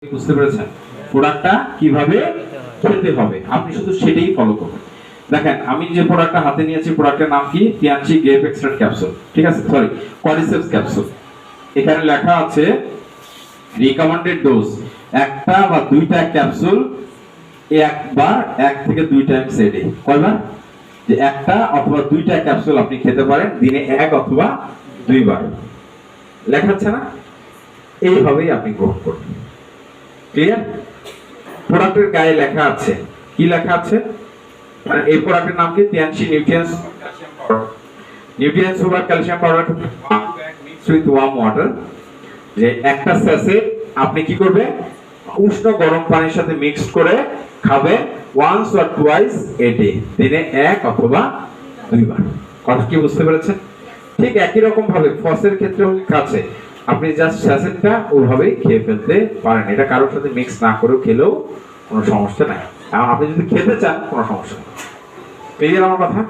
বুঝতে পেরেছেন? প্রোডাক্টটা কিভাবে খেতে হবে আপনি শুধু সেটাই ফলো করবেন। দেখেন আমি যে প্রোডাক্টটা হাতে নিয়েছি প্রোডাক্টের নাম কি? টিয়ানচি গ্রেপ এক্সট্রাক্ট ক্যাপসুল। ঠিক আছে, সরি, কর্ডিসেপস ক্যাপসুল। এখানে লেখা আছে রিকমেন্ডেড ডোজ একটা বা দুইটা ক্যাপসুল একবার 1 থেকে 2 টাইমস এ ডে। কয়বার? যে একটা অথবা দুইটা ক্যাপসুল আপনি খেতে পারেন দিনে 1 অথবা 2 বার। লেখা আছে না? এইভাবেই আপনি গ্রহণ করবেন। ক্লিয়ার? প্রোডাক্টের গায়ে লেখা আছে, কি লেখা আছে? এই প্রোডাক্টের নাম কি? Tianshi nutrients super calcium powder with warm water. যে একটা স্যাশে আপনি কি করবে? উষ্ণ গরম পানির সাথে মিক্স করে খাবেন once or twice a day, দিনে 1 অথবা 2 বার। কথা কি বুঝতে পেরেছেন? ঠিক একই রকম ভাবে ফসের ক্ষেত্রেও কাছে আপনি জাস্ট স্যাশেটটা ওইভাবেই খেয়ে ফেলতে পারেন। এটা কারোর সাথে মিক্স না করেও খেলেও কোনো সমস্যা নাই। এখন আপনি যদি খেতে চান কোনো সমস্যা নেই। ক্লিয়ার আমার কথা?